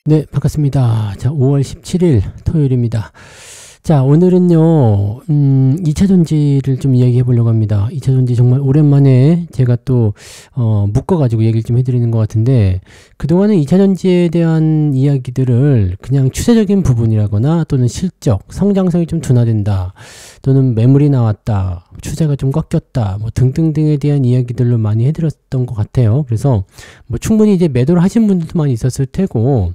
네, 반갑습니다. 자, 5월 17일 토요일입니다. 자, 오늘은요, 2차 전지를 좀 이야기해 보려고 합니다. 2차 전지 정말 오랜만에 제가 또, 묶어가지고 얘기를 좀 해드리는 것 같은데, 그동안은 2차 전지에 대한 이야기들을 그냥 추세적인 부분이라거나 또는 실적, 성장성이 좀 둔화된다, 또는 매물이 나왔다, 추세가 좀 꺾였다, 뭐 등등등에 대한 이야기들로 많이 해드렸던 것 같아요. 그래서 뭐 충분히 이제 매도를 하신 분들도 많이 있었을 테고,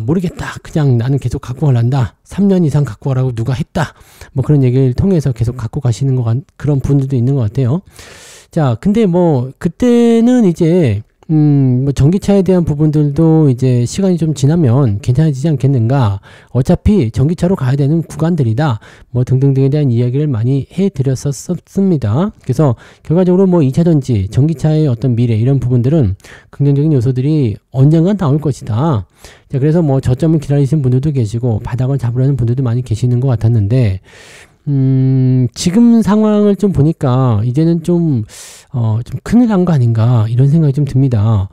모르겠다. 그냥 나는 계속 갖고 가란다. 3년 이상 갖고 가라고 누가 했다. 뭐 그런 얘기를 통해서 계속 갖고 가시는 그런 분들도 있는 것 같아요. 자, 근데 뭐, 그때는 이제, 뭐 전기차에 대한 부분들도 이제 시간이 좀 지나면 괜찮아지지 않겠는가. 어차피 전기차로 가야 되는 구간들이다. 뭐 등등등에 대한 이야기를 많이 해드렸었습니다. 그래서 결과적으로 뭐 2차 전지, 전기차의 어떤 미래 이런 부분들은 긍정적인 요소들이 언젠간 나올 것이다. 자, 그래서 뭐 저점을 기다리시는 분들도 계시고 바닥을 잡으려는 분들도 많이 계시는 것 같았는데, 지금 상황을 좀 보니까 이제는 좀 큰일 난 거 아닌가 이런 생각이 좀 듭니다.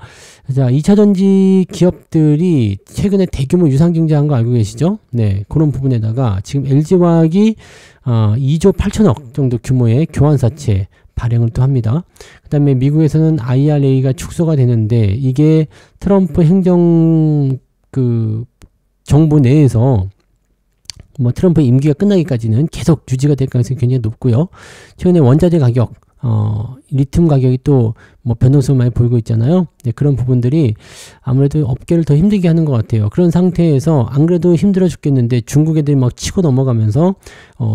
자, 2차 전지 기업들이 최근에 대규모 유상증자한 거 알고 계시죠? 네, 그런 부분에다가 지금 LG화학이 2조 8천억 정도 규모의 교환사채 발행을 또 합니다. 그 다음에 미국에서는 IRA가 축소가 되는데 이게 트럼프 행정 정부 내에서 뭐 트럼프 임기가 끝나기까지는 계속 유지가 될 가능성이 굉장히 높고요. 최근에 원자재 가격, 리튬 가격이 또 뭐 변동성을 많이 보이고 있잖아요. 네, 그런 부분들이 아무래도 업계를 더 힘들게 하는 것 같아요. 그런 상태에서 안 그래도 힘들어 죽겠는데 중국 애들이 막 치고 넘어가면서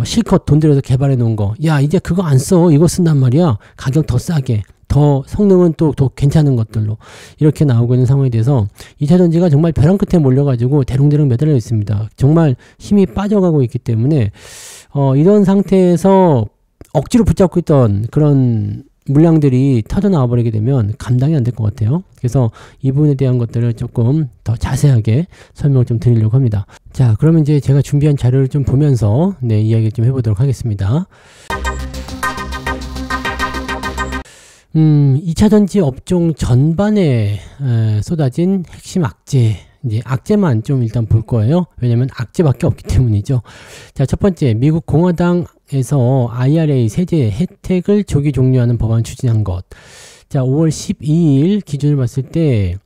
실컷 돈 들여서 개발해 놓은 거, 야 이제 그거 안 써, 이거 쓴단 말이야. 가격 더 싸게, 더 성능은 또 더 괜찮은 것들로 이렇게 나오고 있는 상황에 대해서 2차 전지가 정말 벼랑 끝에 몰려가지고 대롱대롱 매달려 있습니다. 정말 힘이 빠져가고 있기 때문에 이런 상태에서 억지로 붙잡고 있던 그런 물량들이 터져나와 버리게 되면 감당이 안 될 것 같아요. 그래서 이 부분에 대한 것들을 조금 더 자세하게 설명을 좀 드리려고 합니다. 자, 그러면 이제 제가 준비한 자료를 좀 보면서 이야기를 좀 해보도록 하겠습니다. 2차 전지 업종 전반에 쏟아진 핵심 악재, 이제 악재만 좀 일단 볼 거예요. 왜냐면 악재밖에 없기 때문이죠. 자, 첫 번째, 미국 공화당에서 IRA 세제 혜택을 조기 종료하는 법안 추진한 것. 자, 5월 12일 기준을 봤을 때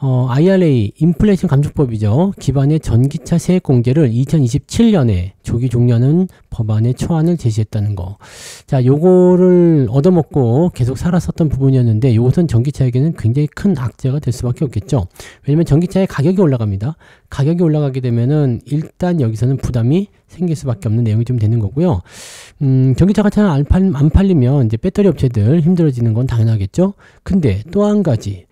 IRA 인플레이션 감축법이죠. 기반의 전기차 세액 공제를 2027년에 조기 종료하는 법안의 초안을 제시했다는 거. 자, 요거를 얻어먹고 계속 살았었던 부분이었는데 요것은 전기차에게는 굉장히 큰 악재가 될 수밖에 없겠죠. 왜냐면 전기차의 가격이 올라갑니다. 가격이 올라가게 되면은 일단 여기서는 부담이 생길 수밖에 없는 내용이 좀 되는 거고요. 전기차가 잘 안 팔리면 이제 배터리 업체들 힘들어지는 건 당연하겠죠. 근데 또 한 가지,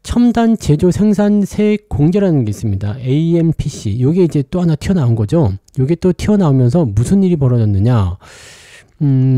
첨단 제조 생산 세액 공제라는 게 있습니다. AMPC. 요게 이제 또 하나 튀어나온 거죠. 요게 또 튀어나오면서 무슨 일이 벌어졌느냐.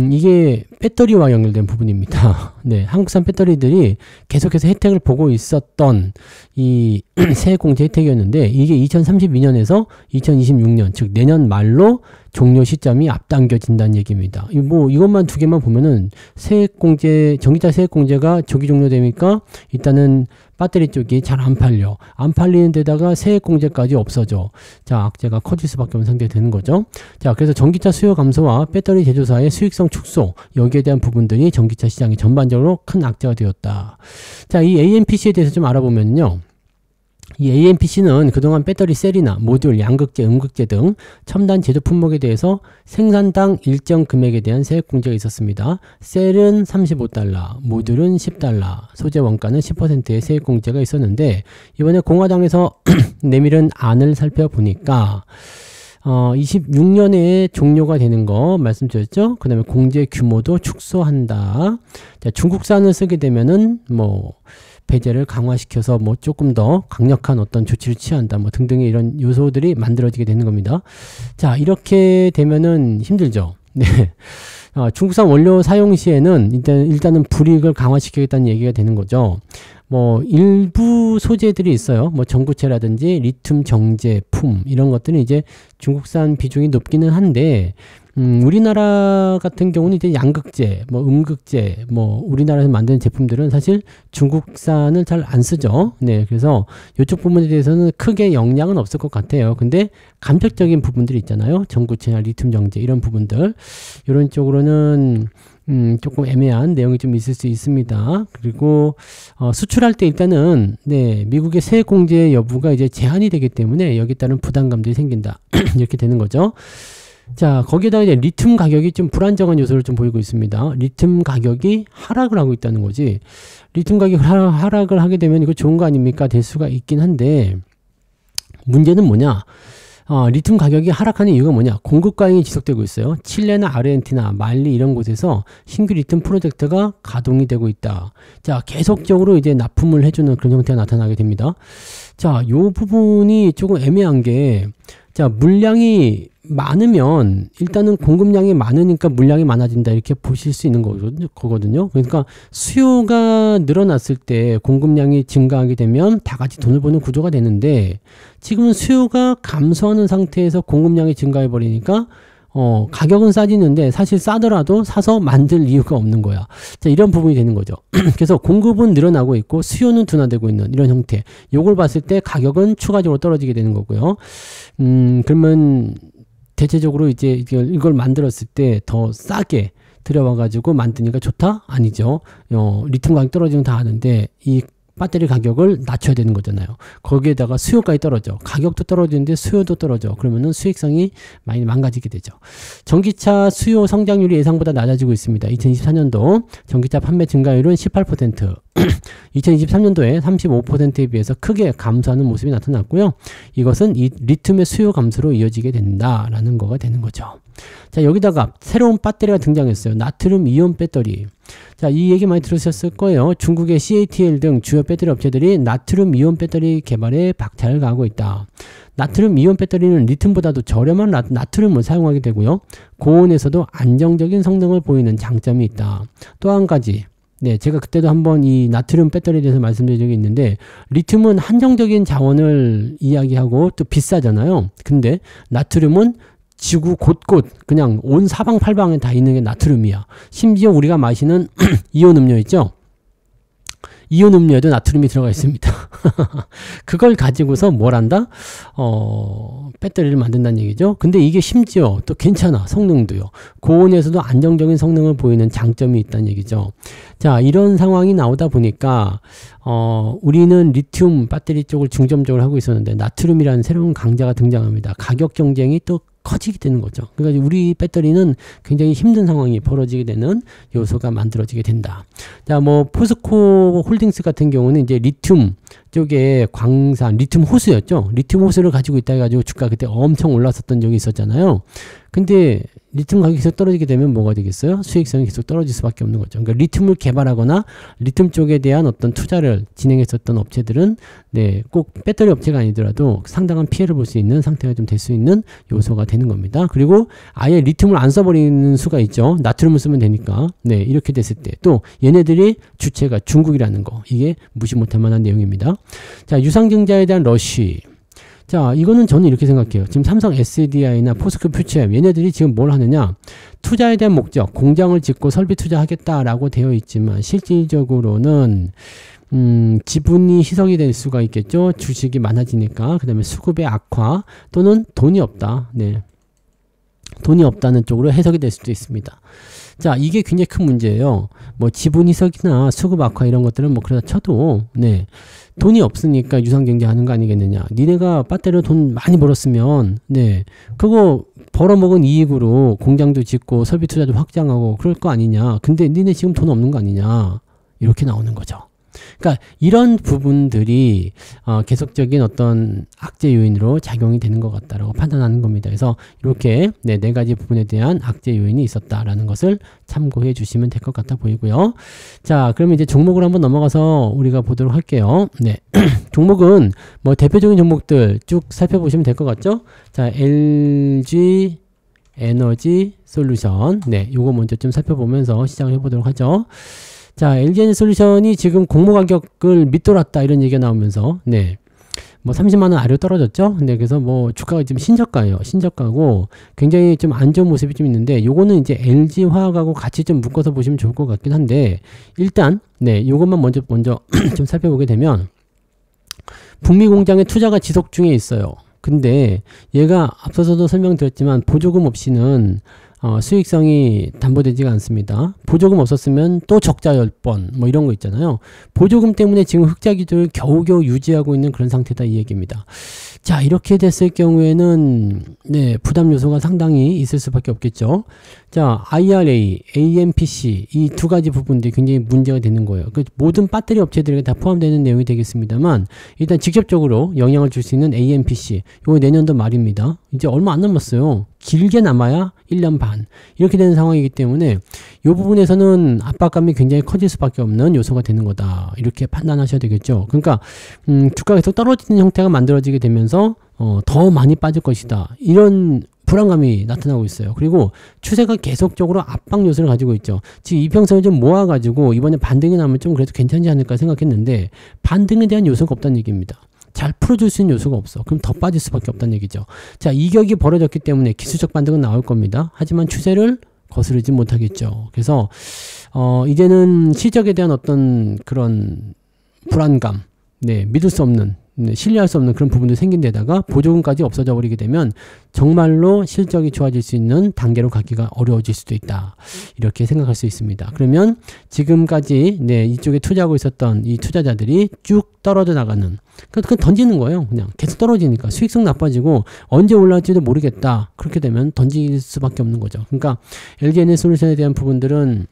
이게 배터리와 연결된 부분입니다. 네, 한국산 배터리들이 계속해서 혜택을 보고 있었던 이 세액 공제 혜택이었는데 이게 2032년에서 2026년, 즉 내년 말로 종료 시점이 앞당겨진다는 얘기입니다. 이것만 두 개만 보면은 세액 공제, 전기차 세액 공제가 조기 종료되니까 일단은 배터리 쪽이 잘 안 팔려. 안 팔리는 데다가 세액 공제까지 없어져. 자, 악재가 커질 수밖에 없는 상태가 되는 거죠. 자, 그래서 전기차 수요 감소와 배터리 제조사의 수익성 축소, 여기에 대한 부분들이 전기차 시장이 전반적으로 큰 악재가 되었다. 자, 이 AMPC에 대해서 좀 알아보면요. 이 AMPC는 그동안 배터리 셀이나 모듈, 양극재, 음극재 등 첨단 제조 품목에 대해서 생산당 일정 금액에 대한 세액 공제가 있었습니다. 셀은 $35, 모듈은 $10, 소재 원가는 10%의 세액 공제가 있었는데 이번에 공화당에서 내밀은 안을 살펴보니까 26년에 종료가 되는 거 말씀드렸죠. 그 다음에 공제 규모도 축소한다. 자, 중국산을 쓰게 되면은 배제를 강화시켜서 조금 더 강력한 어떤 조치를 취한다. 등등의 이런 요소들이 만들어지게 되는 겁니다. 자, 이렇게 되면은 힘들죠. 네. 중국산 원료 사용 시에는 일단은 불이익을 강화시키겠다는 얘기가 되는 거죠. 뭐 일부 소재들이 있어요. 뭐 전구체라든지 리튬 정제품 이런 것들은 이제 중국산 비중이 높기는 한데 우리나라 같은 경우는 이제 양극재, 뭐 음극재, 뭐 우리나라에서 만드는 제품들은 사실 중국산을 잘 안 쓰죠. 네, 그래서 이쪽 부분에 대해서는 크게 영향은 없을 것 같아요. 근데 감격적인 부분들이 있잖아요. 전구체나 리튬 정제 이런 부분들, 이런 쪽으로는 조금 애매한 내용이 좀 있을 수 있습니다. 그리고 수출할 때 일단은 네, 미국의 세액 공제 여부가 이제 제한이 되기 때문에 여기에 따른 부담감들이 생긴다. 이렇게 되는 거죠. 자, 거기에다가 이제 리튬 가격이 좀 불안정한 요소를 좀 보이고 있습니다. 리튬 가격이 하락을 하고 있다는 거지. 리튬 가격이 하락을 하게 되면 이거 좋은 거 아닙니까? 될 수가 있긴 한데, 문제는 뭐냐? 리튬 가격이 하락하는 이유가 뭐냐? 공급 과잉이 지속되고 있어요. 칠레나 아르헨티나, 말리 이런 곳에서 신규 리튬 프로젝트가 가동이 되고 있다. 자, 계속적으로 이제 납품을 해주는 그런 형태가 나타나게 됩니다. 자, 요 부분이 조금 애매한 게, 자, 물량이 많으면 일단은 공급량이 많으니까 물량이 많아진다 이렇게 보실 수 있는 거거든요. 그러니까 수요가 늘어났을 때 공급량이 증가하게 되면 다 같이 돈을 버는 구조가 되는데, 지금은 수요가 감소하는 상태에서 공급량이 증가해 버리니까 가격은 싸지는데 사실 싸더라도 사서 만들 이유가 없는 거야. 자, 이런 부분이 되는 거죠. 그래서 공급은 늘어나고 있고 수요는 둔화되고 있는 이런 형태. 요걸 봤을 때 가격은 추가적으로 떨어지게 되는 거고요. 그러면 대체적으로 이제 이걸 만들었을 때 더 싸게 들여와가지고 만드니까 좋다? 아니죠. 리튬 가격 떨어지면 다 아는데 이 배터리 가격을 낮춰야 되는 거잖아요. 거기에다가 수요까지 떨어져. 가격도 떨어지는데 수요도 떨어져. 그러면은 수익성이 많이 망가지게 되죠. 전기차 수요 성장률이 예상보다 낮아지고 있습니다. 2024년도 전기차 판매 증가율은 18%, 2023년도에 35%에 비해서 크게 감소하는 모습이 나타났고요. 이것은 이 리튬의 수요 감소로 이어지게 된다라는 거가 되는 거죠. 자, 여기다가 새로운 배터리가 등장했어요. 나트륨 이온 배터리. 자, 이 얘기 많이 들으셨을 거예요. 중국의 CATL 등 주요 배터리 업체들이 나트륨 이온 배터리 개발에 박차를 가하고 있다. 나트륨 이온 배터리는 리튬보다도 저렴한 나트륨을 사용하게 되고요. 고온에서도 안정적인 성능을 보이는 장점이 있다. 또 한 가지, 네, 제가 그때도 한번 이 나트륨 배터리에 대해서 말씀드린 적이 있는데, 리튬은 한정적인 자원을 이야기하고 또 비싸잖아요. 근데 나트륨은 지구 곳곳 그냥 온 사방팔방에 다 있는 게 나트륨이야. 심지어 우리가 마시는 이온 음료 있죠? 이온 음료에도 나트륨이 들어가 있습니다. 그걸 가지고서 뭘 한다? 배터리를 만든다는 얘기죠. 근데 이게 심지어 또 괜찮아. 성능도요. 고온에서도 안정적인 성능을 보이는 장점이 있다는 얘기죠. 자, 이런 상황이 나오다 보니까 우리는 리튬 배터리 쪽을 중점적으로 하고 있었는데 나트륨이라는 새로운 강자가 등장합니다. 가격 경쟁이 또 커지게 되는 거죠. 그러니까 우리 배터리는 굉장히 힘든 상황이 벌어지게 되는 요소가 만들어지게 된다. 자, 뭐 포스코 홀딩스 같은 경우는 이제 리튬 쪽에 광산, 리튬 호수였죠. 리튬 호수를 가지고 있다 해가지고 주가 그때 엄청 올랐었던 적이 있었잖아요. 근데 리튬 가격이 계속 떨어지게 되면 뭐가 되겠어요? 수익성이 계속 떨어질 수밖에 없는 거죠. 그러니까 리튬을 개발하거나 리튬 쪽에 대한 어떤 투자를 진행했었던 업체들은 네, 꼭 배터리 업체가 아니더라도 상당한 피해를 볼 수 있는 상태가 좀 될 수 있는 요소가 되는 겁니다. 그리고 아예 리튬을 안 써버리는 수가 있죠. 나트륨을 쓰면 되니까. 네, 이렇게 됐을 때 또 얘네들이 주체가 중국이라는 거, 이게 무시 못할 만한 내용입니다. 자, 유상증자에 대한 러쉬. 자, 이거는 저는 이렇게 생각해요. 지금 삼성 SDI나 포스코 퓨처엠 얘네들이 지금 뭘 하느냐, 투자에 대한 목적, 공장을 짓고 설비 투자하겠다라고 되어 있지만 실질적으로는 지분이 희석이 될 수가 있겠죠. 주식이 많아지니까. 그 다음에 수급의 악화 또는 돈이 없다. 네, 돈이 없다는 쪽으로 해석이 될 수도 있습니다. 자, 이게 굉장히 큰 문제예요. 뭐 지분 희석이나 수급 악화 이런 것들은 뭐 그러다 쳐도 네, 돈이 없으니까 유상증자하는 거 아니겠느냐. 니네가 배터리로 돈 많이 벌었으면 네, 그거 벌어먹은 이익으로 공장도 짓고 설비 투자도 확장하고 그럴 거 아니냐. 근데 니네 지금 돈 없는 거 아니냐. 이렇게 나오는 거죠. 그러니까 이런 부분들이 계속적인 어떤 악재 요인으로 작용이 되는 것 같다라고 판단하는 겁니다. 그래서 이렇게 네 가지 부분에 대한 악재 요인이 있었다라는 것을 참고해 주시면 될 것 같아 보이고요. 자, 그러면 이제 종목을 한번 넘어가서 우리가 보도록 할게요. 네, 종목은 뭐 대표적인 종목들 쭉 살펴보시면 될 것 같죠? 자, LG 에너지 솔루션. 네, 요거 먼저 좀 살펴보면서 시작을 해보도록 하죠. 자, LG에너지솔루션이 지금 공모 가격을 밑돌았다 이런 얘기가 나오면서 네. 뭐 30만 원 아래로 떨어졌죠. 근데 그래서 뭐 주가가 지금 신저가예요. 신저가고 굉장히 좀 안 좋은 모습이 좀 있는데 요거는 이제 LG화학하고 같이 좀 묶어서 보시면 좋을 것 같긴 한데 일단 네, 요것만 먼저 좀 살펴보게 되면 북미 공장의 투자가 지속 중에 있어요. 근데 얘가 앞서서도 설명드렸지만 보조금 없이는 수익성이 담보되지가 않습니다. 보조금 없었으면 또 적자 10번 뭐 이런 거 있잖아요. 보조금 때문에 지금 흑자 기조를 겨우겨우 유지하고 있는 그런 상태다 이 얘기입니다. 자, 이렇게 됐을 경우에는 네, 부담 요소가 상당히 있을 수밖에 없겠죠. 자, IRA, AMPC 이 두 가지 부분들이 굉장히 문제가 되는 거예요. 그 모든 배터리 업체들에게 다 포함되는 내용이 되겠습니다만 일단 직접적으로 영향을 줄 수 있는 AMPC 이거 내년도 말입니다. 이제 얼마 안 남았어요. 길게 남아야 1년 반 이렇게 되는 상황이기 때문에 이 부분에서는 압박감이 굉장히 커질 수밖에 없는 요소가 되는 거다 이렇게 판단하셔야 되겠죠. 그러니까 주가가 계속 떨어지는 형태가 만들어지게 되면서 더 많이 빠질 것이다 이런 불안감이 나타나고 있어요. 그리고 추세가 계속적으로 압박 요소를 가지고 있죠. 지금 이평선을 좀 모아가지고 이번에 반등이 나면 좀 그래도 괜찮지 않을까 생각했는데 반등에 대한 요소가 없다는 얘기입니다. 잘 풀어줄 수 있는 요소가 없어. 그럼 더 빠질 수밖에 없다는 얘기죠. 자, 이격이 벌어졌기 때문에 기술적 반등은 나올 겁니다. 하지만 추세를 거스르지 못하겠죠. 그래서 이제는 실적에 대한 어떤 그런 불안감, 네, 믿을 수 없는, 네, 신뢰할 수 없는 그런 부분도 생긴 데다가 보조금까지 없어져 버리게 되면 정말로 실적이 좋아질 수 있는 단계로 가기가 어려워질 수도 있다. 이렇게 생각할 수 있습니다. 그러면 지금까지 네, 이쪽에 투자하고 있었던 이 투자자들이 쭉 떨어져 나가는 그건 던지는 거예요. 그냥 계속 떨어지니까 수익성 나빠지고 언제 올라갈지도 모르겠다. 그렇게 되면 던질 수밖에 없는 거죠. 그러니까 LG에너지솔루션에 대한 부분들은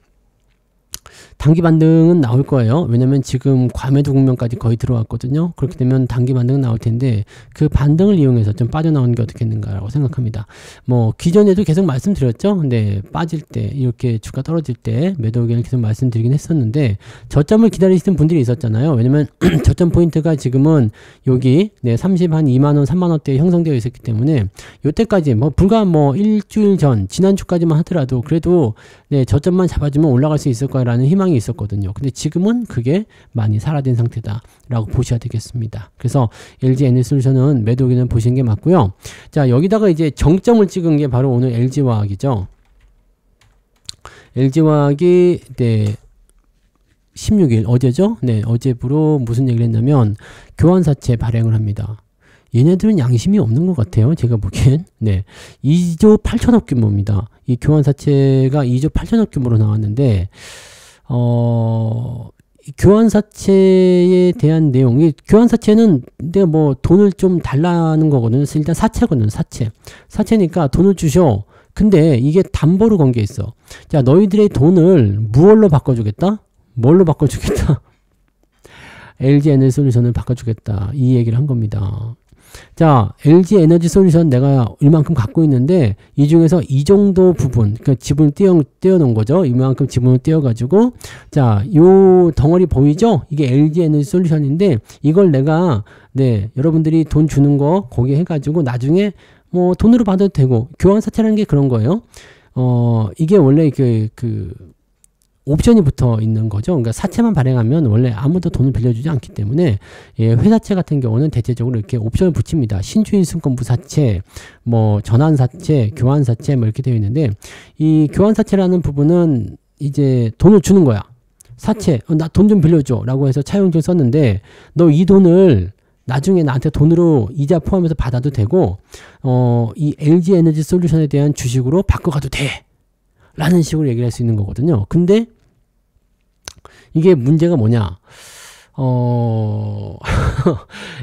단기 반등은 나올 거예요. 왜냐면 지금 과매도 국면까지 거의 들어왔거든요. 그렇게 되면 단기 반등은 나올 텐데 그 반등을 이용해서 좀 빠져나오는 게 어떻겠는가라고 생각합니다. 뭐 기존에도 계속 말씀드렸죠. 근데 빠질 때 이렇게 주가 떨어질 때 매도 의견을 계속 말씀드리긴 했었는데 저점을 기다리시는 분들이 있었잖아요. 왜냐면 저점 포인트가 지금은 여기 네, 30한 2만원 3만원대에 형성되어 있었기 때문에 요때까지 뭐 불과 뭐 일주일 전 지난주까지만 하더라도 그래도 네, 저점만 잡아주면 올라갈 수 있을 거라는 희망이 있었거든요. 근데 지금은 그게 많이 사라진 상태다 라고 보셔야 되겠습니다. 그래서 LG에너지솔루션은 매도 의견을 보시는 게 맞고요. 자, 여기다가 이제 정점을 찍은 게 바로 오늘 LG화학이죠. LG화학이 네, 16일 어제죠. 네, 어제부로 무슨 얘기를 했냐면 교환사채 발행을 합니다. 얘네들은 양심이 없는 것 같아요. 제가 보기엔. 네. 2조 8천억 규모입니다. 이 교환사채가 2조 8천억 규모로 나왔는데, 이 교환사채에 대한 내용이, 교환사채는 내가 뭐 돈을 좀 달라는 거거든요. 일단 사채거든요. 사채니까 돈을 주셔. 근데 이게 담보로 건 게 있어. 자, 너희들의 돈을 무얼로 바꿔주겠다? 뭘로 바꿔주겠다? LG에너지솔루션을 바꿔주겠다. 이 얘기를 한 겁니다. 자, LG에너지솔루션 내가 이만큼 갖고 있는데 이 중에서 이 정도 부분, 그러니까 지분을 떼어 놓은 거죠. 이만큼 지분을 떼어 가지고 자, 요 덩어리 보이죠? 이게 LG에너지솔루션인데 이걸 내가 네, 여러분들이 돈 주는 거 거기 해 가지고 나중에 뭐 돈으로 받아도 되고 교환사채라는 게 그런 거예요. 이게 원래 그 옵션이 붙어 있는 거죠. 그러니까 사채만 발행하면 원래 아무도 돈을 빌려주지 않기 때문에 예, 회사채 같은 경우는 대체적으로 이렇게 옵션을 붙입니다. 신주인 승권부 사채, 뭐 전환사채, 교환사채 뭐 이렇게 되어 있는데 이 교환사채라는 부분은 이제 돈을 주는 거야. 사채, 나 돈 좀 빌려줘 라고 해서 차용증 썼는데 너 이 돈을 나중에 나한테 돈으로 이자 포함해서 받아도 되고 이 LG에너지솔루션에 대한 주식으로 바꿔가도 돼. 라는 식으로 얘기를 할 수 있는 거거든요. 근데 이게 문제가 뭐냐?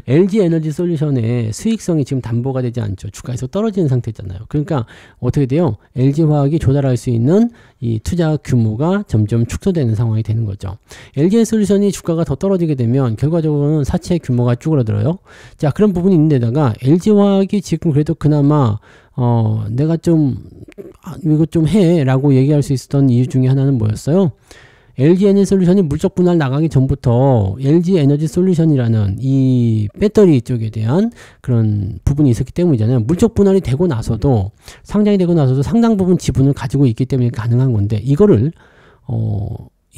LG에너지솔루션의 수익성이 지금 담보가 되지 않죠. 주가에서 떨어지는 상태잖아요. 그러니까 어떻게 돼요? LG화학이 조달할 수 있는 이 투자 규모가 점점 축소되는 상황이 되는 거죠. LG에너지솔루션이 주가가 더 떨어지게 되면 결과적으로는 사채 규모가 쭈그러들어요. 자, 그런 부분이 있는 데다가 LG화학이 지금 그래도 그나마 내가 좀 이거 좀 해 라고 얘기할 수 있었던 이유 중에 하나는 뭐였어요? LG에너지솔루션이 물적 분할 나가기 전부터 LG에너지솔루션이라는 이 배터리 쪽에 대한 그런 부분이 있었기 때문이잖아요. 물적 분할이 되고 나서도 상장이 되고 나서도 상당 부분 지분을 가지고 있기 때문에 가능한 건데 이거를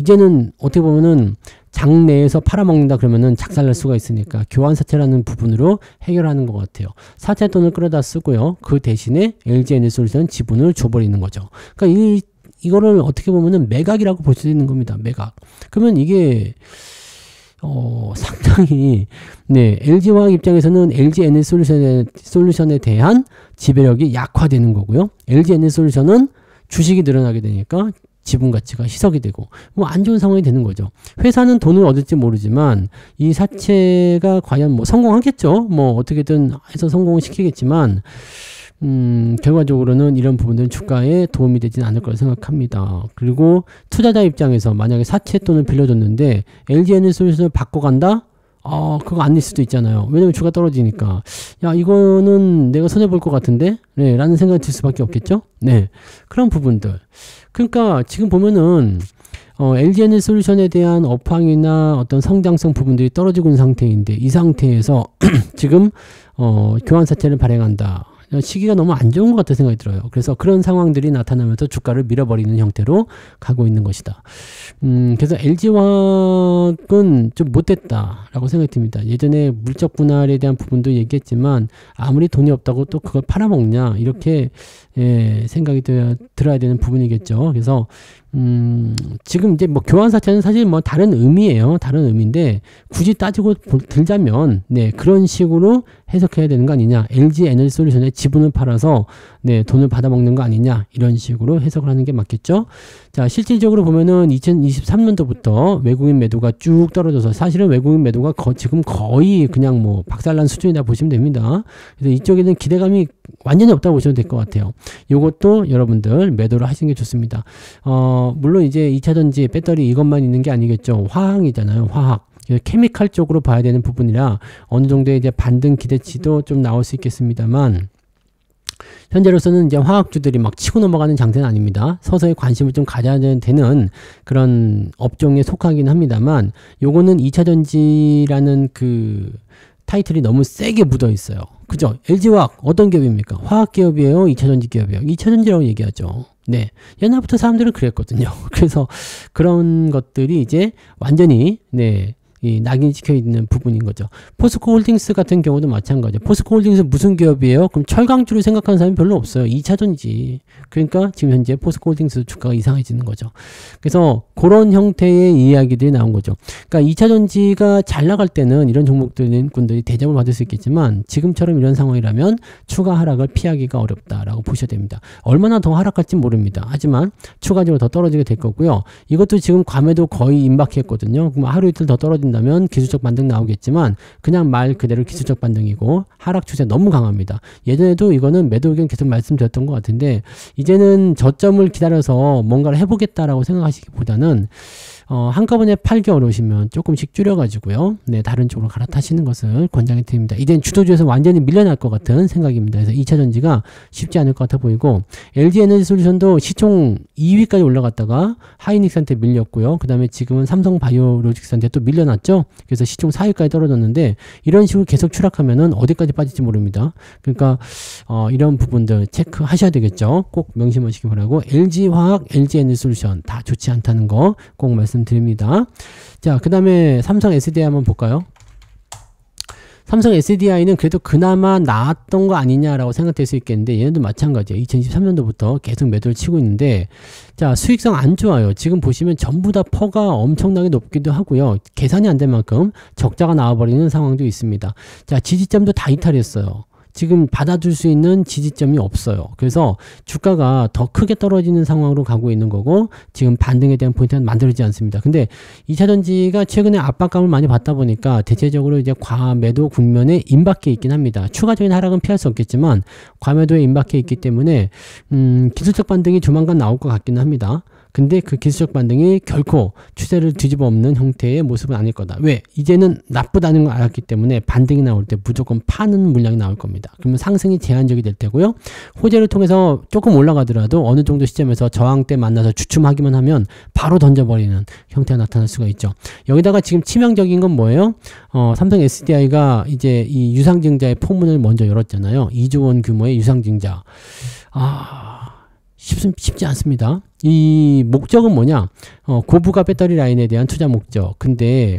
이제는 어떻게 보면은 장내에서 팔아먹는다 그러면은 작살날 수가 있으니까 교환사채라는 부분으로 해결하는 것 같아요. 사채 돈을 끌어다 쓰고요. 그 대신에 LG에너지솔루션 지분을 줘버리는 거죠. 그러니까 이거를 어떻게 보면은 매각이라고 볼 수 있는 겁니다. 매각. 그러면 이게 상당히 LG화학 입장에서는 LG에너지솔루션에 대한 지배력이 약화되는 거고요. LG에너지솔루션은 주식이 늘어나게 되니까 지분 가치가 희석이 되고 뭐 안 좋은 상황이 되는 거죠. 회사는 돈을 얻을지 모르지만 이 사채가 과연 뭐 성공하겠죠. 뭐 어떻게든 해서 성공을 시키겠지만 결과적으로는 이런 부분들은 주가에 도움이 되지는 않을 거라 생각합니다. 그리고 투자자 입장에서 만약에 사채 돈을 빌려줬는데 LG에너지솔루션을 바꿔간다? 그거 아닐 수도 있잖아요. 왜냐면 주가 떨어지니까. 야, 이거는 내가 손해볼 것 같은데? 네, 라는 생각이 들 수밖에 없겠죠? 네. 그런 부분들. 그러니까 지금 보면은, LG에너지솔루션에 대한 업황이나 어떤 성장성 부분들이 떨어지고 있는 상태인데, 이 상태에서 지금, 교환사채를 발행한다. 시기가 너무 안 좋은 것 같다는 생각이 들어요. 그래서 그런 상황들이 나타나면서 주가를 밀어버리는 형태로 가고 있는 것이다. 그래서 LG화학은 좀 못됐다라고 생각이 듭니다. 예전에 물적 분할에 대한 부분도 얘기했지만 아무리 돈이 없다고 또 그걸 팔아먹냐 이렇게 생각이 들어야 되는 부분이겠죠. 그래서 지금 이제 뭐 교환사채는 사실 뭐 다른 의미예요. 다른 의미인데 굳이 따지고 들자면 그런 식으로 해석해야 되는 거 아니냐. LG에너지솔루션의 지분을 팔아서 돈을 받아먹는 거 아니냐. 이런 식으로 해석을 하는 게 맞겠죠. 자, 실질적으로 보면은 2023년도부터 외국인 매도가 쭉 떨어져서 사실은 외국인 매도가 지금 거의 그냥 뭐 박살난 수준이다 보시면 됩니다. 그래서 이쪽에는 기대감이 완전히 없다고 보시면 될 것 같아요. 요것도 여러분들 매도를 하시는 게 좋습니다. 물론 이제 2차전지 배터리 이것만 있는 게 아니겠죠. 화학이잖아요. 화학. 케미칼 쪽으로 봐야 되는 부분이라 어느 정도의 이제 반등 기대치도 좀 나올 수 있겠습니다만 현재로서는 이제 화학주들이 막 치고 넘어가는 장세는 아닙니다. 서서히 관심을 좀 가져야 되는 그런 업종에 속하긴 합니다만 요거는 2차전지라는 그 타이틀이 너무 세게 묻어 있어요. 그죠? LG화학 어떤 기업입니까? 화학 기업이에요? 2차전지 기업이에요? 2차전지라고 얘기하죠. 네. 옛날부터 사람들은 그랬거든요. 그래서 그런 것들이 이제 완전히 이 낙인이 찍혀 있는 부분인 거죠. 포스코 홀딩스 같은 경우도 마찬가지죠. 포스코 홀딩스 무슨 기업이에요? 그럼 철강주를 생각하는 사람이 별로 없어요. 2차전지. 그러니까 지금 현재 포스코 홀딩스 주가가 이상해지는 거죠. 그래서 그런 형태의 이야기들이 나온 거죠. 그러니까 2차전지가 잘 나갈 때는 이런 종목들이 대접을 받을 수 있겠지만 지금처럼 이런 상황이라면 추가 하락을 피하기가 어렵다라고 보셔야 됩니다. 얼마나 더 하락할지 모릅니다. 하지만 추가적으로 더 떨어지게 될 거고요. 이것도 지금 과매도 거의 임박했거든요. 그럼 하루 이틀 더 떨어진다면 기술적 반등 나오겠지만 그냥 말 그대로 기술적 반등이고 하락 추세 너무 강합니다. 예전에도 이거는 매도 의견 계속 말씀드렸던 것 같은데 이제는 저점을 기다려서 뭔가를 해보겠다라고 생각하시기보다는 한꺼번에 팔기 어려우시면 조금씩 줄여가지고요. 다른 쪽으로 갈아타시는 것을 권장해 드립니다. 이젠 주도주에서 완전히 밀려날 것 같은 생각입니다. 그래서 2차전지가 쉽지 않을 것 같아 보이고 LG에너지솔루션도 시총 2위까지 올라갔다가 하이닉스한테 밀렸고요. 그 다음에 지금은 삼성바이오로직스한테 또 밀려났죠. 그래서 시총 4위까지 떨어졌는데 이런 식으로 계속 추락하면은 어디까지 빠질지 모릅니다. 그러니까 이런 부분들 체크하셔야 되겠죠. 꼭 명심하시기 바라고 LG화학, LG에너지솔루션 다 좋지 않다는 거 꼭 말씀드립니다. 자, 그 다음에 삼성 SDI 한번 볼까요? 삼성 SDI는 그래도 그나마 나았던 거 아니냐라고 생각될 수 있겠는데 얘네도 마찬가지예요. 2023년도부터 계속 매도를 치고 있는데 자, 수익성 안 좋아요. 지금 보시면 전부 다 퍼가 엄청나게 높기도 하고요. 계산이 안 될 만큼 적자가 나와버리는 상황도 있습니다. 자, 지지점도 다 이탈했어요. 지금 받아줄 수 있는 지지점이 없어요. 그래서 주가가 더 크게 떨어지는 상황으로 가고 있는 거고 지금 반등에 대한 포인트는 만들어지지 않습니다. 근데 2차전지가 최근에 압박감을 많이 받다 보니까 대체적으로 이제 과매도 국면에 임박해 있긴 합니다. 추가적인 하락은 피할 수 없겠지만 과매도에 임박해 있기 때문에 기술적 반등이 조만간 나올 것 같기는 합니다. 근데 그 기술적 반등이 결코 추세를 뒤집어 엎는 형태의 모습은 아닐 거다. 왜? 이제는 나쁘다는 걸 알았기 때문에 반등이 나올 때 무조건 파는 물량이 나올 겁니다. 그러면 상승이 제한적이 될 테고요. 호재를 통해서 조금 올라가더라도 어느 정도 시점에서 저항대 만나서 주춤하기만 하면 바로 던져버리는 형태가 나타날 수가 있죠. 여기다가 지금 치명적인 건 뭐예요? 삼성 SDI가 이제 이 유상증자의 포문을 먼저 열었잖아요. 2조 원 규모의 유상증자. 쉽지 않습니다. 이 목적은 뭐냐? 고부가 배터리 라인에 대한 투자 목적. 근데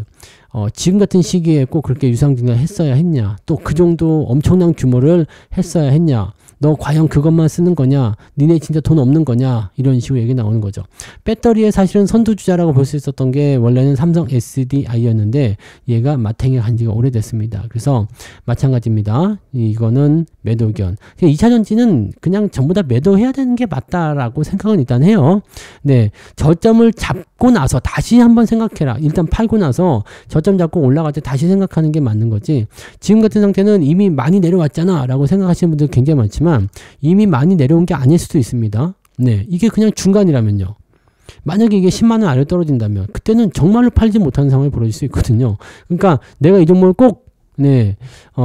지금 같은 시기에 꼭 그렇게 유상증자를 했어야 했냐? 또 그 정도 엄청난 규모를 했어야 했냐? 너 과연 그것만 쓰는 거냐? 니네 진짜 돈 없는 거냐? 이런 식으로 얘기 나오는 거죠. 배터리에 사실은 선두주자라고 볼 수 있었던 게 원래는 삼성 SDI였는데 얘가 마탱에 간 지가 오래됐습니다. 그래서 마찬가지입니다. 이거는 매도 의견. 2차전지는 그냥 전부 다 매도해야 되는 게 맞다라고 생각은 일단 해요. 네, 저점을 잡고 나서 다시 한번 생각해라. 일단 팔고 나서 저점 잡고 올라갈 때 다시 생각하는 게 맞는 거지. 지금 같은 상태는 이미 많이 내려왔잖아 라고 생각하시는 분들 굉장히 많지만 이미 많이 내려온 게 아닐 수도 있습니다. 네, 이게 그냥 중간이라면요. 만약에 이게 10만원 아래로 떨어진다면 그때는 정말로 팔지 못하는 상황이 벌어질 수 있거든요. 그러니까 내가 이 종목을 꼭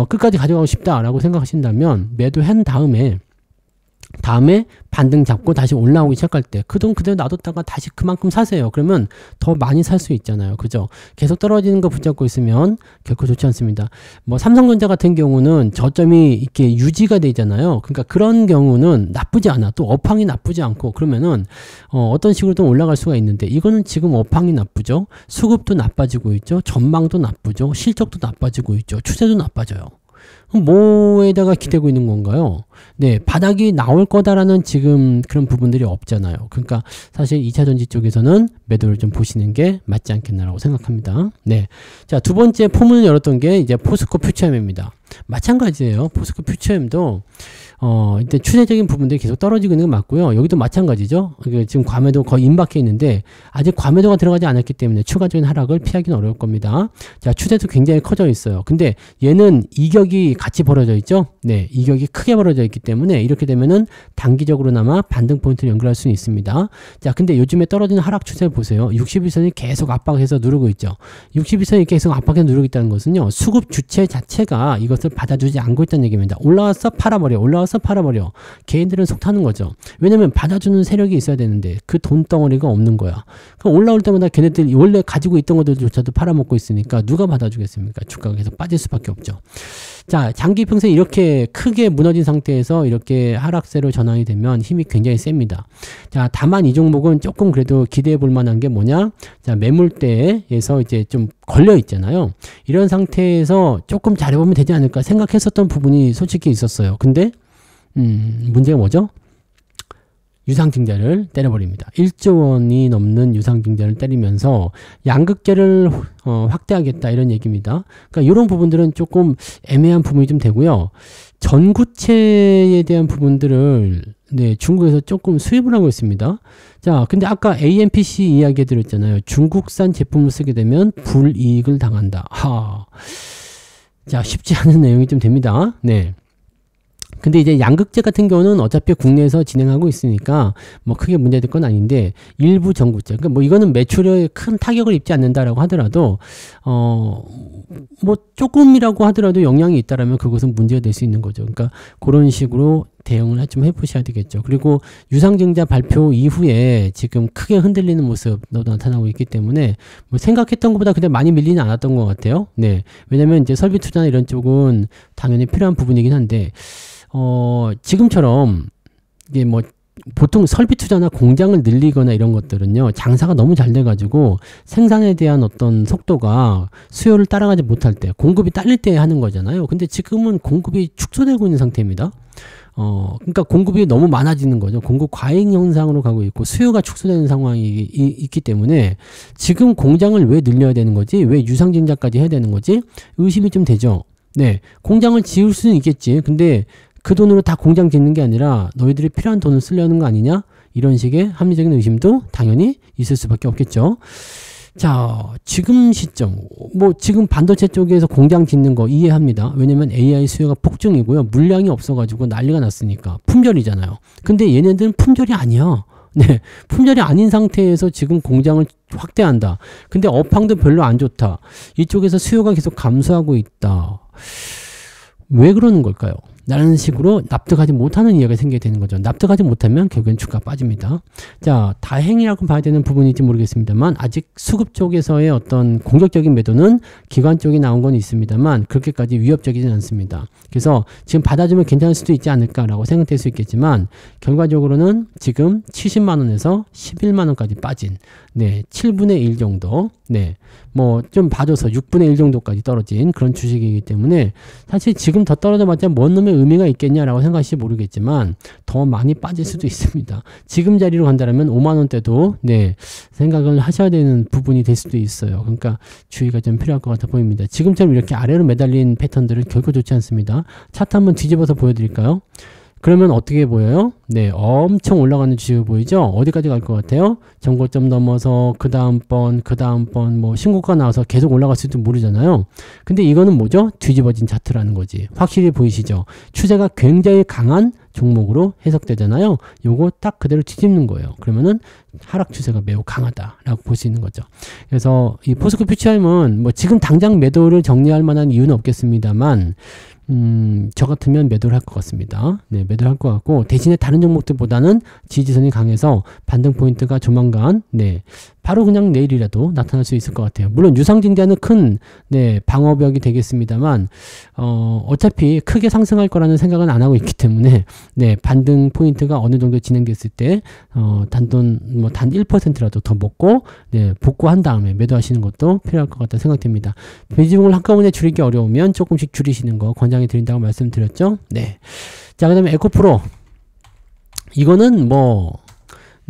끝까지 가져가고 싶다라고 생각하신다면 매도한 다음에 반등 잡고 다시 올라오기 시작할 때 그 돈 그대로 놔뒀다가 다시 그만큼 사세요. 그러면 더 많이 살 수 있잖아요. 그죠? 계속 떨어지는 거 붙잡고 있으면 결코 좋지 않습니다. 뭐 삼성전자 같은 경우는 저점이 이렇게 유지가 되잖아요. 그러니까 그런 경우는 나쁘지 않아. 또 업황이 나쁘지 않고 그러면은 어떤 식으로든 올라갈 수가 있는데 이거는 지금 업황이 나쁘죠. 수급도 나빠지고 있죠. 전망도 나쁘죠. 실적도 나빠지고 있죠. 추세도 나빠져요. 그럼 뭐에다가 기대고 있는 건가요? 네, 바닥이 나올 거다라는 지금 그런 부분들이 없잖아요. 그러니까 사실 2차전지 쪽에서는 매도를 좀 보시는 게 맞지 않겠나라고 생각합니다. 네. 자, 두 번째 포문을 열었던 게 이제 포스코 퓨처엠입니다. 마찬가지예요. 포스코 퓨처엠도 일단 추세적인 부분들이 계속 떨어지고 있는 건 맞고요. 여기도 마찬가지죠. 지금 과매도 거의 임박해 있는데 아직 과매도가 들어가지 않았기 때문에 추가적인 하락을 피하기는 어려울 겁니다. 자, 추세도 굉장히 커져 있어요. 근데 얘는 이격이 같이 벌어져 있죠. 네, 이격이 크게 벌어져 있기 때문에 이렇게 되면은 단기적으로나마 반등 포인트를 연결할 수는 있습니다. 자, 근데 요즘에 떨어지는 하락 추세를 보세요. 61선이 계속 압박해서 누르고 있죠. 61선이 계속 압박해서 누르고 있다는 것은요, 수급 주체 자체가 이것을 받아주지 않고 있다는 얘기입니다. 올라와서 팔아버려, 올라와서 팔아버려. 개인들은 속 타는 거죠. 왜냐면 받아주는 세력이 있어야 되는데 그 돈덩어리가 없는 거야. 그럼 올라올 때마다 걔네들이 원래 가지고 있던 것들조차도 팔아먹고 있으니까 누가 받아주겠습니까? 주가가 계속 빠질 수밖에 없죠. 자, 장기 평생 이렇게 크게 무너진 상태에서 이렇게 하락세로 전환이 되면 힘이 굉장히 셉니다. 자, 다만 이 종목은 조금 그래도 기대해 볼 만한 게 뭐냐? 자, 매물대에서 이제 좀 걸려 있잖아요. 이런 상태에서 조금 잘해보면 되지 않을까 생각했었던 부분이 솔직히 있었어요. 근데 문제가 뭐죠? 유상증자를 때려버립니다. 1조 원이 넘는 유상증자를 때리면서 양극재를 확대하겠다 이런 얘기입니다. 그러니까 이런 부분들은 조금 애매한 부분이 좀 되고요. 전구체에 대한 부분들을 중국에서 조금 수입을 하고 있습니다. 자, 근데 아까 AMPC 이야기 드렸잖아요. 중국산 제품을 쓰게 되면 불이익을 당한다. 자, 쉽지 않은 내용이 좀 됩니다. 네. 근데 이제 양극재 같은 경우는 어차피 국내에서 진행하고 있으니까 뭐 크게 문제될 건 아닌데 일부 전구재, 그러니까 뭐 이거는 매출에 큰 타격을 입지 않는다라고 하더라도 뭐 조금이라고 하더라도 영향이 있다라면 그것은 문제가 될 수 있는 거죠. 그러니까 그런 식으로 대응을 좀 해보셔야 되겠죠. 그리고 유상증자 발표 이후에 지금 크게 흔들리는 모습도 나타나고 있기 때문에 뭐 생각했던 것보다 근데 많이 밀리는 않았던 것 같아요. 네, 왜냐면 이제 설비 투자나 이런 쪽은 당연히 필요한 부분이긴 한데 지금처럼 이게 뭐 보통 설비 투자나 공장을 늘리거나 이런 것들은요, 장사가 너무 잘 돼가지고 생산에 대한 어떤 속도가 수요를 따라가지 못할 때, 공급이 딸릴 때 하는 거잖아요. 근데 지금은 공급이 축소되고 있는 상태입니다. 그러니까 공급이 너무 많아지는 거죠. 공급 과잉 현상으로 가고 있고 수요가 축소되는 상황이 있기 때문에 지금 공장을 왜 늘려야 되는 거지? 왜 유상증자까지 해야 되는 거지? 의심이 좀 되죠. 네, 공장을 지을 수는 있겠지. 근데 그 돈으로 다 공장 짓는 게 아니라 너희들이 필요한 돈을 쓰려는 거 아니냐? 이런 식의 합리적인 의심도 당연히 있을 수밖에 없겠죠. 자, 지금 시점, 뭐 지금 반도체 쪽에서 공장 짓는 거 이해합니다. 왜냐면 AI 수요가 폭증이고요. 물량이 없어가지고 난리가 났으니까. 품절이잖아요. 근데 얘네들은 품절이 아니야. 네, 품절이 아닌 상태에서 지금 공장을 확대한다. 근데 업황도 별로 안 좋다. 이쪽에서 수요가 계속 감소하고 있다. 왜 그러는 걸까요? 라는 식으로 납득하지 못하는 이해가 생기게 되는 거죠. 납득하지 못하면 결국엔 주가 빠집니다. 자, 다행이라고 봐야 되는 부분인지 모르겠습니다만 아직 수급 쪽에서의 어떤 공격적인 매도는 기관 쪽이 나온 건 있습니다만 그렇게까지 위협적이진 않습니다. 그래서 지금 받아주면 괜찮을 수도 있지 않을까라고 생각될 수 있겠지만 결과적으로는 지금 70만원에서 11만원까지 빠진 7분의 1 정도 뭐 좀 봐줘서 6분의 1 정도까지 떨어진 그런 주식이기 때문에 사실 지금 더 떨어져봤자 뭔 놈의 의미가 있겠냐라고 생각하실지 모르겠지만 더 많이 빠질 수도 있습니다. 지금 자리로 간다면 5만원대도 생각을 하셔야 되는 부분이 될 수도 있어요. 그러니까 주의가 좀 필요할 것 같아 보입니다. 지금처럼 이렇게 아래로 매달린 패턴들은 결코 좋지 않습니다. 차트 한번 뒤집어서 보여드릴까요? 그러면 어떻게 보여요? 엄청 올라가는 주식 보이죠? 어디까지 갈 것 같아요? 전고점 넘어서 그 다음번 뭐 신고가 나와서 계속 올라갈 수도 모르잖아요. 근데 이거는 뭐죠? 뒤집어진 차트라는 거지. 확실히 보이시죠? 추세가 굉장히 강한 종목으로 해석되잖아요. 요거 딱 그대로 뒤집는 거예요. 그러면은 하락 추세가 매우 강하다라고 볼 수 있는 거죠. 그래서 이 포스코 퓨처엠은 뭐 지금 당장 매도를 정리할 만한 이유는 없겠습니다만 저 같으면 매도를 할 것 같습니다. 매도를 할 것 같고 대신에 다른 종목들보다는 지지선이 강해서 반등 포인트가 조만간 바로 그냥 내일이라도 나타날 수 있을 것 같아요. 물론 유상증자는 큰 방어벽이 되겠습니다만 어차피 크게 상승할 거라는 생각은 안 하고 있기 때문에 반등 포인트가 어느 정도 진행됐을 때 단돈 뭐 단 1%라도 더 먹고 복구한 다음에 매도하시는 것도 필요할 것 같다 생각됩니다. 비중을 한꺼번에 줄이기 어려우면 조금씩 줄이시는 거 권장해 드린다고 말씀드렸죠. 자, 그다음에 에코프로 이거는 뭐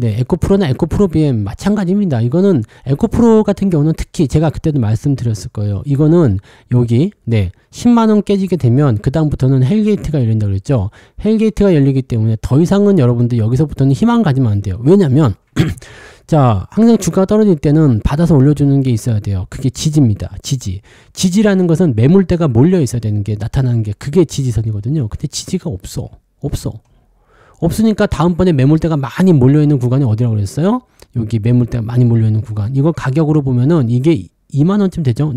에코프로나 에코프로 BM 마찬가지입니다. 이거는 에코프로 같은 경우는 특히 제가 그때도 말씀드렸을 거예요. 이거는 여기 10만원 깨지게 되면 그 다음부터는 헬게이트가 열린다고 그랬죠. 헬게이트가 열리기 때문에 더 이상은 여러분들 여기서부터는 희망 가지면 안 돼요. 왜냐면 자, 항상 주가가 떨어질 때는 받아서 올려주는 게 있어야 돼요. 그게 지지입니다. 지지라는 것은 매물대가 몰려 있어야 되는 게 나타나는 게 그게 지지선이거든요. 근데 지지가 없으니까 다음번에 매물대가 많이 몰려있는 구간이 어디라고 그랬어요? 여기 매물대가 많이 몰려있는 구간. 이거 가격으로 보면은 이게 2만원쯤 되죠?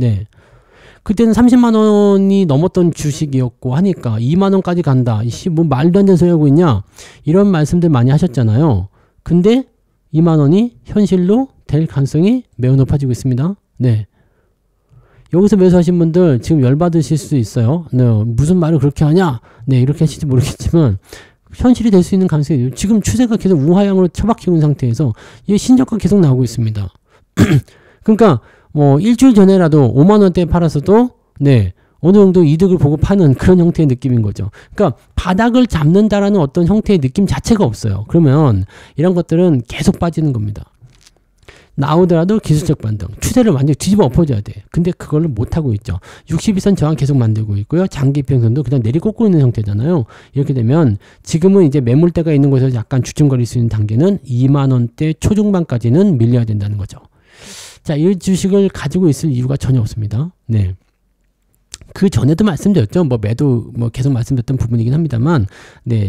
그때는 30만원이 넘었던 주식이었고 하니까 2만원까지 간다. 뭐 말도 안 되는 소리 하고 있냐? 이런 말씀들 많이 하셨잖아요. 근데 2만원이 현실로 될 가능성이 매우 높아지고 있습니다. 여기서 매수하신 분들 지금 열받으실 수도 있어요. 무슨 말을 그렇게 하냐? 이렇게 하실지 모르겠지만 현실이 될 수 있는 가능성이 지금 추세가 계속 우하향으로 처박히고 있는 상태에서 이 신저가 계속 나오고 있습니다. 그러니까 뭐 일주일 전에라도 5만원대에 팔았어도 어느 정도 이득을 보고 파는 그런 형태의 느낌인 거죠. 그러니까 바닥을 잡는다라는 어떤 형태의 느낌 자체가 없어요. 그러면 이런 것들은 계속 빠지는 겁니다. 나오더라도 기술적 반등, 추세를 완전히 뒤집어 엎어줘야 돼. 근데 그걸 못하고 있죠. 62선 저항 계속 만들고 있고요. 장기 평선도 그냥 내리꽂고 있는 형태잖아요. 이렇게 되면 지금은 이제 매물대가 있는 곳에서 약간 주춤거릴 수 있는 단계는 2만원대 초중반까지는 밀려야 된다는 거죠. 자, 이 주식을 가지고 있을 이유가 전혀 없습니다. 그 전에도 말씀드렸죠. 뭐 매도 뭐 계속 말씀드렸던 부분이긴 합니다만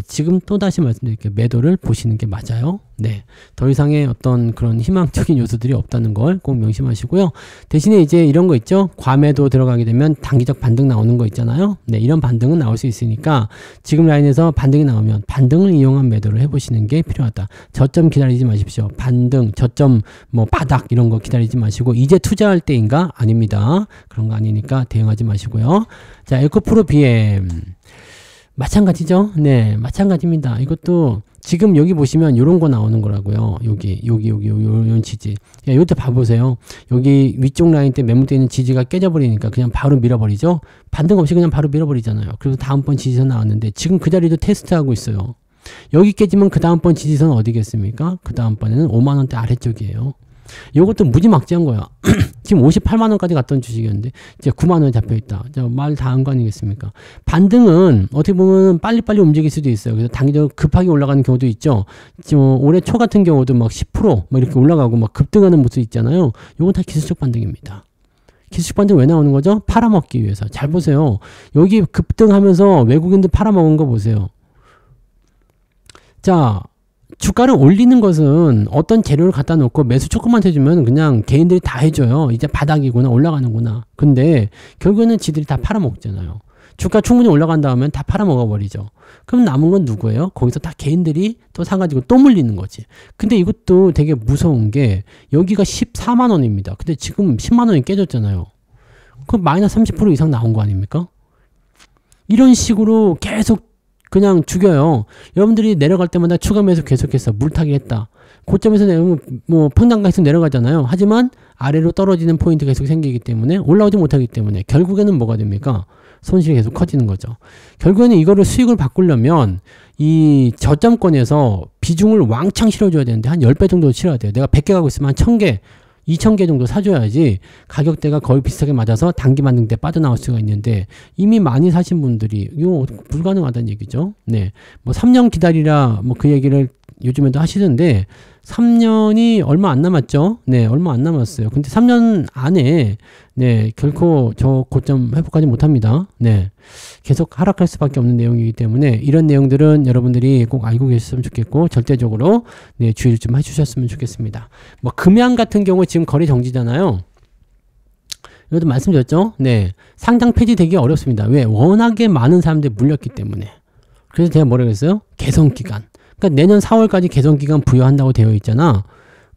지금 또다시 말씀드릴게요. 매도를 보시는 게 맞아요. 더 이상의 어떤 그런 희망적인 요소들이 없다는 걸 꼭 명심하시고요. 대신에 이제 이런 거 있죠. 과매도 들어가게 되면 단기적 반등 나오는 거 있잖아요. 이런 반등은 나올 수 있으니까 지금 라인에서 반등이 나오면 반등을 이용한 매도를 해보시는 게 필요하다. 저점 기다리지 마십시오. 반등, 저점, 뭐 바닥 이런 거 기다리지 마시고 이제 투자할 때인가? 아닙니다. 그런 거 아니니까 대응하지 마시고요. 자, 에코프로 BM 마찬가지죠. 마찬가지입니다. 이것도 지금 여기 보시면 요런 거 나오는 거라고요. 여기 요런 지지. 이것도 봐보세요. 여기 위쪽 라인 때 매물대 있는 지지가 깨져버리니까 그냥 바로 밀어버리죠. 반등 없이 그냥 바로 밀어버리잖아요. 그래서 다음번 지지선 나왔는데 지금 그 자리도 테스트하고 있어요. 여기 깨지면 그 다음번 지지선 어디겠습니까? 그 다음번에는 5만원대 아래쪽이에요. 이것도 무지막지한 거야. 지금 58만원까지 갔던 주식이었는데 이제 9만원에 잡혀있다. 말 다 한 거 아니겠습니까? 반등은 어떻게 보면 빨리빨리 움직일 수도 있어요. 그래서 단기적으로 급하게 올라가는 경우도 있죠. 지금 올해 초 같은 경우도 막 10% 막 이렇게 올라가고 막 급등하는 모습 있잖아요. 이건 다 기술적 반등입니다. 기술적 반등 왜 나오는 거죠? 팔아먹기 위해서. 잘 보세요. 여기 급등하면서 외국인들 팔아먹은 거 보세요. 자, 주가를 올리는 것은 어떤 재료를 갖다 놓고 매수 조금만 해주면 그냥 개인들이 다 해줘요. 이제 바닥이구나, 올라가는구나. 근데 결국에는 지들이 다 팔아먹잖아요. 주가 충분히 올라간다 하면 다 팔아먹어 버리죠. 그럼 남은 건 누구예요? 거기서 다 개인들이 또 사가지고 또 물리는 거지. 근데 이것도 되게 무서운 게 여기가 14만 원입니다. 근데 지금 10만 원이 깨졌잖아요. 그럼 마이너스 30% 이상 나온 거 아닙니까? 이런 식으로 계속 그냥 죽여요. 여러분들이 내려갈 때마다 추가 매수 계속해서 물타기 했다. 고점에서 내려오면 뭐 평단가에서 내려가잖아요. 하지만 아래로 떨어지는 포인트가 계속 생기기 때문에 올라오지 못하기 때문에 결국에는 뭐가 됩니까? 손실이 계속 커지는 거죠. 결국에는 이거를 수익을 바꾸려면 이 저점권에서 비중을 왕창 실어줘야 되는데 한 10배 정도 실어야 돼요. 내가 100개 가고 있으면 한 1000개 2,000개 정도 사줘야지 가격대가 거의 비슷하게 맞아서 단기 만능 때 빠져나올 수가 있는데 이미 많이 사신 분들이 이거 불가능하다는 얘기죠. 네, 뭐 3년 기다리라 뭐 그 얘기를 요즘에도 하시던데 3년이 얼마 안 남았죠. 네, 얼마 안 남았어요. 근데 3년 안에 네, 결코 저 고점 회복하지 못합니다. 네, 계속 하락할 수밖에 없는 내용이기 때문에 이런 내용들은 여러분들이 꼭 알고 계셨으면 좋겠고 절대적으로 네, 주의를 좀 해주셨으면 좋겠습니다. 뭐 금양 같은 경우 지금 거래 정지잖아요. 이것도 말씀드렸죠. 네, 상장 폐지되기 어렵습니다. 왜? 워낙에 많은 사람들이 물렸기 때문에. 그래서 제가 뭐라고 했어요? 개선기간. 그러니까 내년 4월까지 개선기간 부여한다고 되어 있잖아.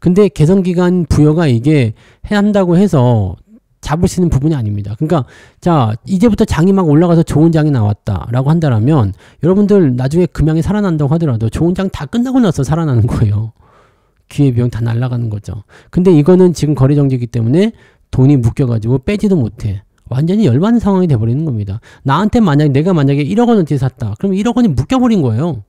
근데 개선기간 부여가 이게 해야 한다고 해서 잡을 수 있는 부분이 아닙니다. 그러니까 자 이제부터 장이 막 올라가서 좋은 장이 나왔다라고 한다면 여러분들 나중에 금양이 살아난다고 하더라도 좋은 장 다 끝나고 나서 살아나는 거예요. 기회비용 다 날아가는 거죠. 근데 이거는 지금 거래정지이기 때문에 돈이 묶여가지고 빼지도 못해. 완전히 열받는 상황이 돼버리는 겁니다. 나한테 내가 만약에 1억 원어치 샀다. 그럼 1억 원이 묶여버린 거예요.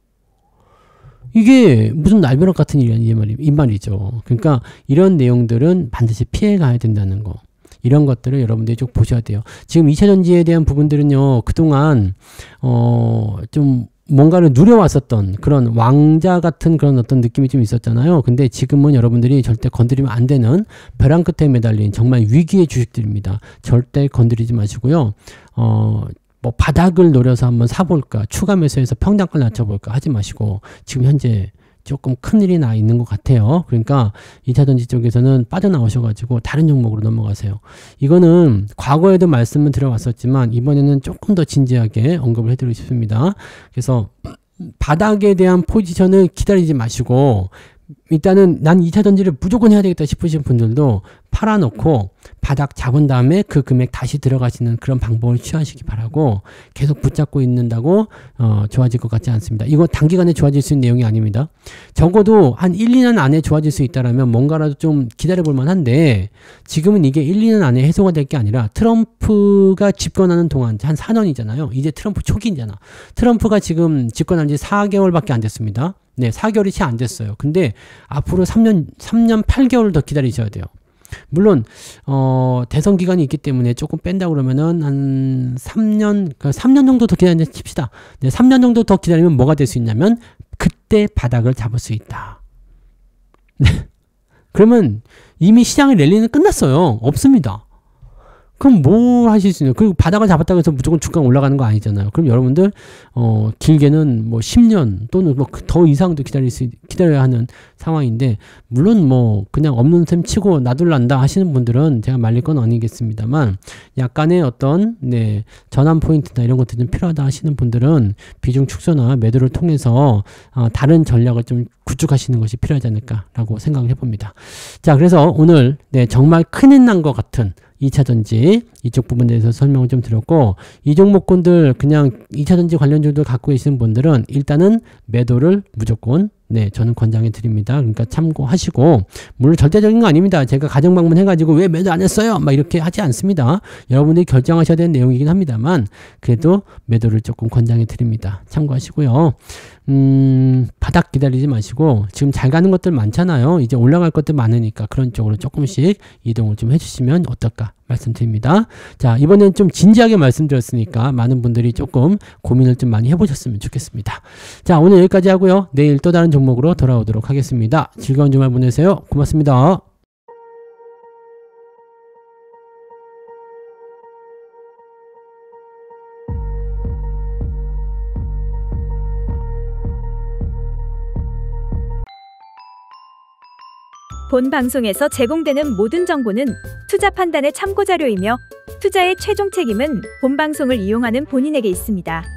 이게 무슨 날벼락 같은 일이야 이 말이죠. 그러니까 이런 내용들은 반드시 피해가야 된다는 거. 이런 것들을 여러분들이 쭉 보셔야 돼요. 지금 2차전지에 대한 부분들은요. 그동안 좀 뭔가를 누려왔었던 그런 왕자 같은 그런 어떤 느낌이 좀 있었잖아요. 근데 지금은 여러분들이 절대 건드리면 안 되는 벼랑 끝에 매달린 정말 위기의 주식들입니다. 절대 건드리지 마시고요. 뭐 바닥을 노려서 한번 사볼까, 추가 매수해서 평단가를 낮춰볼까 하지 마시고 지금 현재 조금 큰일이 나 있는 것 같아요. 그러니까 2차전지 쪽에서는 빠져나오셔가지고 다른 종목으로 넘어가세요. 이거는 과거에도 말씀을 드려왔었지만 이번에는 조금 더 진지하게 언급을 해드리고 싶습니다. 그래서 바닥에 대한 포지션을 기다리지 마시고 일단은 난 2차전지를 무조건 해야 되겠다 싶으신 분들도 팔아놓고 바닥 잡은 다음에 그 금액 다시 들어가시는 그런 방법을 취하시기 바라고 계속 붙잡고 있는다고 좋아질 것 같지 않습니다. 이거 단기간에 좋아질 수 있는 내용이 아닙니다. 적어도 한 1, 2년 안에 좋아질 수 있다면 뭔가라도 좀 기다려볼 만한데 지금은 이게 1, 2년 안에 해소가 될 게 아니라 트럼프가 집권하는 동안 한 4년이잖아요. 이제 트럼프 초기이잖아. 트럼프가 지금 집권한 지 4개월밖에 안 됐습니다. 네, 4개월이 채 안 됐어요. 근데 앞으로 3년 8개월 더 기다리셔야 돼요. 물론 대선 기간이 있기 때문에 조금 뺀다 그러면은 한 3년 정도 더 기다린다 칩시다. 네, 3년 정도 더 기다리면 뭐가 될 수 있냐면 그때 바닥을 잡을 수 있다. 그러면 이미 시장의 랠리는 끝났어요. 없습니다. 그럼 뭘 하실 수 있나요? 그리고 바닥을 잡았다고 해서 무조건 주가가 올라가는 거 아니잖아요. 그럼 여러분들 길게는 뭐 10년 또는 뭐 더 이상도 기다려야 하는 상황인데 물론 뭐 그냥 없는 셈 치고 놔둘란다 하시는 분들은 제가 말릴 건 아니겠습니다만 약간의 어떤 네 전환 포인트나 이런 것들이 좀 필요하다 하시는 분들은 비중 축소나 매도를 통해서 다른 전략을 좀 구축하시는 것이 필요하지 않을까라고 생각을 해봅니다. 자, 그래서 오늘 네 정말 큰일 난 것 같은 2차전지 이쪽 부분에 대해서 설명을 좀 드렸고 이 종목군들 그냥 2차전지 관련주들 갖고 계시는 분들은 일단은 매도를 무조건 네 저는 권장해 드립니다. 그러니까 참고하시고 물론 절대적인 거 아닙니다. 제가 가정 방문 해가지고 왜 매도 안 했어요? 막 이렇게 하지 않습니다. 여러분들이 결정하셔야 되는 내용이긴 합니다만 그래도 매도를 조금 권장해 드립니다. 참고하시고요. 바닥 기다리지 마시고 지금 잘 가는 것들 많잖아요. 이제 올라갈 것들 많으니까 그런 쪽으로 조금씩 이동을 좀 해주시면 어떨까 말씀드립니다. 자, 이번엔 좀 진지하게 말씀드렸으니까 많은 분들이 조금 고민을 좀 많이 해보셨으면 좋겠습니다. 자, 오늘 여기까지 하고요. 내일 또 다른 종목으로 돌아오도록 하겠습니다. 즐거운 주말 보내세요. 고맙습니다. 본 방송에서 제공되는 모든 정보는 투자 판단의 참고 자료이며 투자의 최종 책임은 본 방송을 이용하는 본인에게 있습니다.